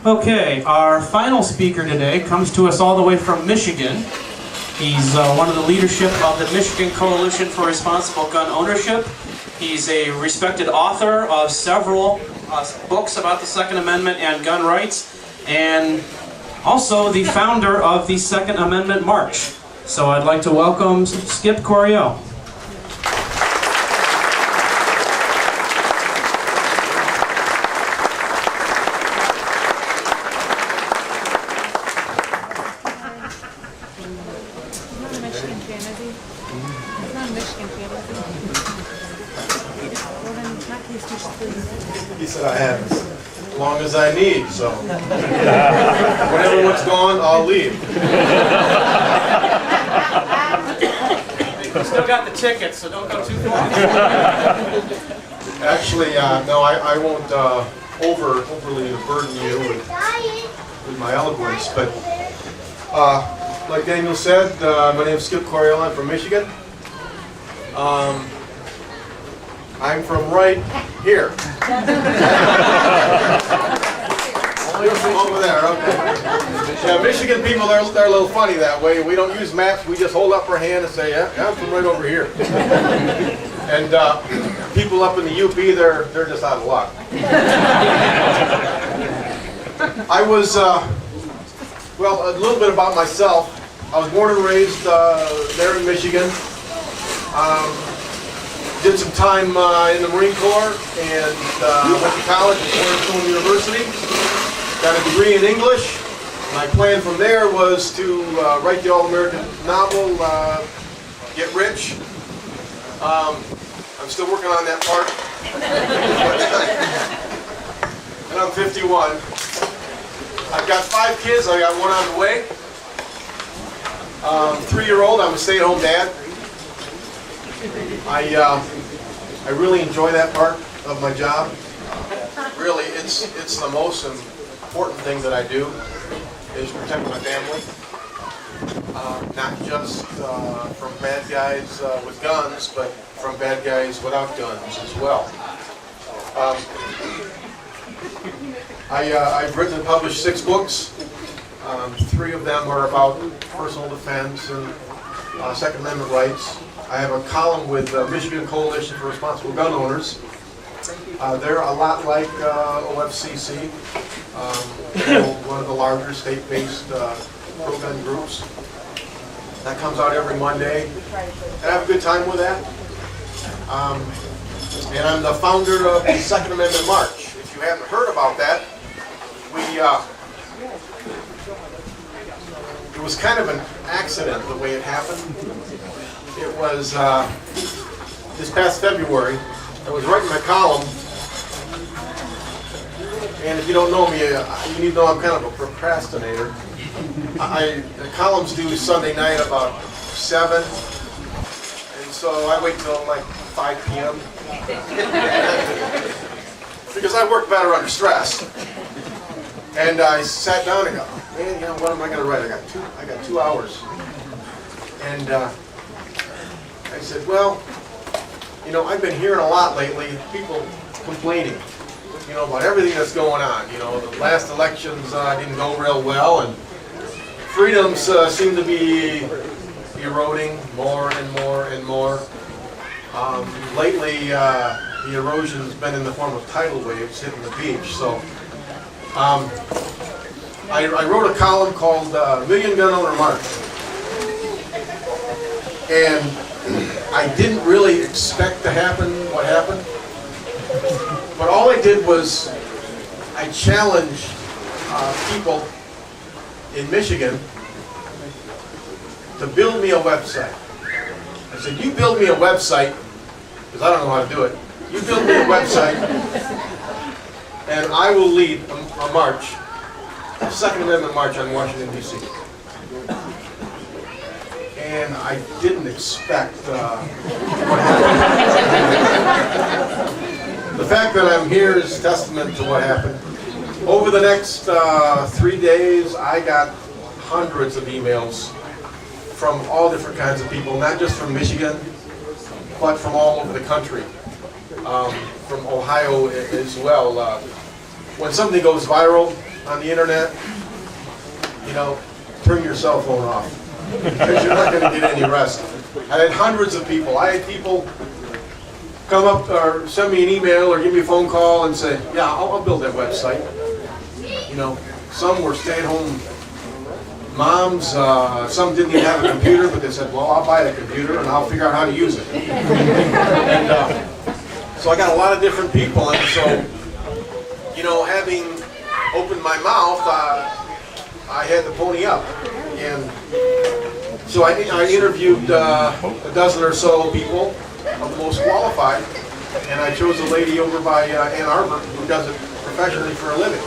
Okay, our final speaker today comes to us all the way from Michigan. He's one of the leadership of the Michigan Coalition for Responsible Gun Ownership. He's a respected author of several books about the Second Amendment and gun rights, and also the founder of the Second Amendment March. So I'd like to welcome Skip Coryell. He said I have as long as I need, so when everyone's gone, I'll leave. You still got the tickets, so don't go too far. Actually, no, I won't overly burden you with my eloquence, but like Daniel said, my name is Skip Coryell. I'm from Michigan. I'm from right here. You're from over there, okay. Yeah, Michigan people, they're a little funny that way. We don't use maps, we just hold up our hand and say, yeah, I'm from right over here. And people up in the UP, they're just out of luck. I was, well, a little bit about myself. I was born and raised there in Michigan. Did some time in the Marine Corps and went to college at Coryell University. Got a degree in English. My plan from there was to write the all-American novel, get rich. I'm still working on that part. And I'm 51. I've got 5 kids. I got one on the way. 3-year-old. I'm a stay-at-home dad. I really enjoy that part of my job. Really, it's the most important thing that I do is protect my family, not just from bad guys with guns, but from bad guys without guns as well. I've written and published 6 books. 3 of them are about personal defense and Second Amendment rights. I have a column with the Michigan Coalition for Responsible Gun Owners. They're a lot like OFCC, one of the larger state-based pro-gun groups. That comes out every Monday, and I have a good time with that. And I'm the founder of the Second Amendment March. If you haven't heard about that, it was kind of an accident the way it happened. It was this past February. I was writing my column, and if you don't know me, you need to know I'm kind of a procrastinator. The column's due Sunday night about 7, and so I wait till like 5 p.m. because I work better under stress. And I sat down and go, man, you know, what am I going to write? I got 2 hours. And I said, well, you know, I've been hearing a lot lately, people complaining, you know, about everything that's going on. You know, the last elections didn't go real well, and freedoms seem to be eroding more and more and more. Lately, the erosion's been in the form of tidal waves hitting the beach. So I wrote a column called Million Gun Owner March. And I didn't really expect to happen what happened. But all I did was I challenged people in Michigan to build me a website. I said, you build me a website, because I don't know how to do it. You build me a website, and I will lead a march, a Second Amendment march on Washington, D.C. And I didn't expect what happened. The fact that I'm here is testament to what happened. Over the next 3 days, I got hundreds of emails from all different kinds of people, not just from Michigan, but from all over the country, from Ohio as well. When something goes viral, on the internet, you know, turn your cell phone off, because you're not going to get any rest. I had hundreds of people. I had people come up or send me an email or give me a phone call and say, yeah, I'll build that website. You know, some were stay-at-home moms, some didn't even have a computer, but they said, well, I'll buy a computer and I'll figure out how to use it. And so I got a lot of different people, and so, you know, having opened my mouth, I had to pony up. And so I interviewed a dozen or so people of the most qualified, and I chose a lady over by Ann Arbor who does it professionally for a living.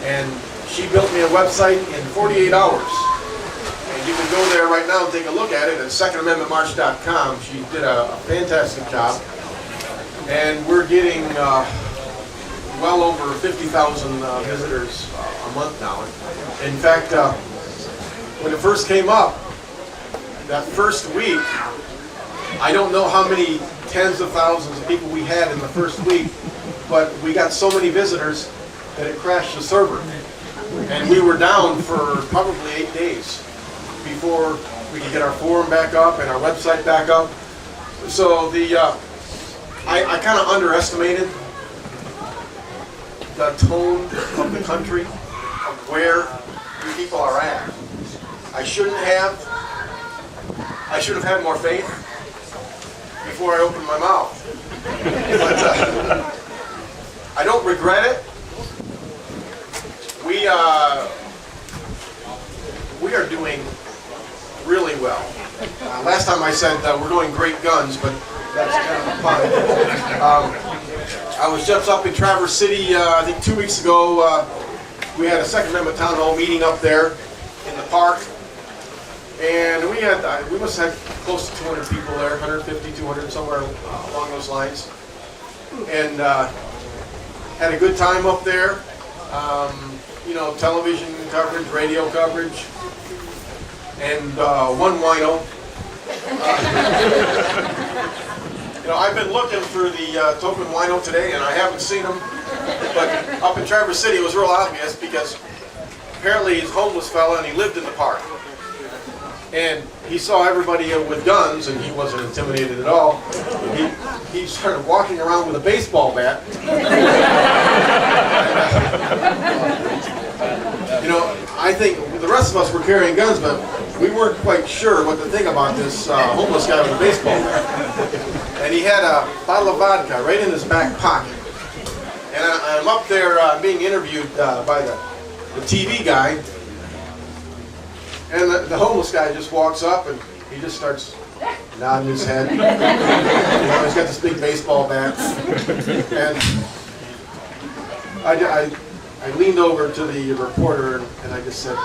And she built me a website in 48 hours. And you can go there right now and take a look at it at secondamendmentmarch.com. She did a fantastic job. And we're getting well over 50,000 visitors a month now. In fact, when it first came up, that first week, I don't know how many tens of thousands of people we had in the first week, but we got so many visitors that it crashed the server. And we were down for probably 8 days before we could get our forum back up and our website back up. So I kind of underestimated the tone of the country, of where you people are at. I should have had more faith before I opened my mouth. But I don't regret it. We are doing really well. Last time I said we're doing great guns, but that's kind of a pun. I was just up in Traverse City, I think 2 weeks ago. We had a Second Amendment Town Hall meeting up there in the park. And we must have close to 200 people there, 150, 200, somewhere along those lines. And had a good time up there. You know, television coverage, radio coverage, and one wino. You know, I've been looking for the token wino today, and I haven't seen him. But up in Traverse City, it was real obvious because apparently he's a homeless fella and he lived in the park. And he saw everybody with guns, and he wasn't intimidated at all. He started walking around with a baseball bat. You know, I think the rest of us were carrying guns, but we weren't quite sure what to think about this homeless guy with a baseball bat. And he had a bottle of vodka right in his back pocket. And I'm up there being interviewed by the TV guy. And the homeless guy just walks up and he just starts nodding his head. You know, he's got this big baseball bat. And I leaned over to the reporter and I just said,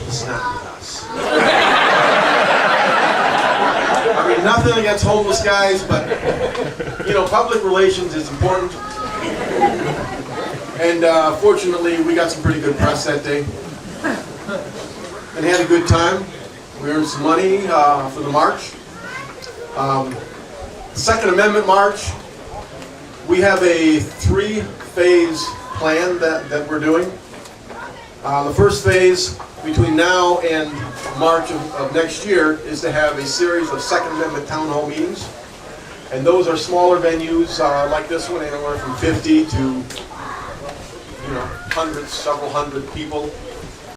"It's not with us." I mean, nothing against homeless guys, but, you know, public relations is important. And fortunately, we got some pretty good press that day. And had a good time. We earned some money for the march. Second Amendment March, we have a 3-phase plan that we're doing. The first phase, between now and March of next year, is to have a series of Second Amendment town hall meetings. And those are smaller venues like this one, anywhere from 50 to, you know, hundreds, several hundred people.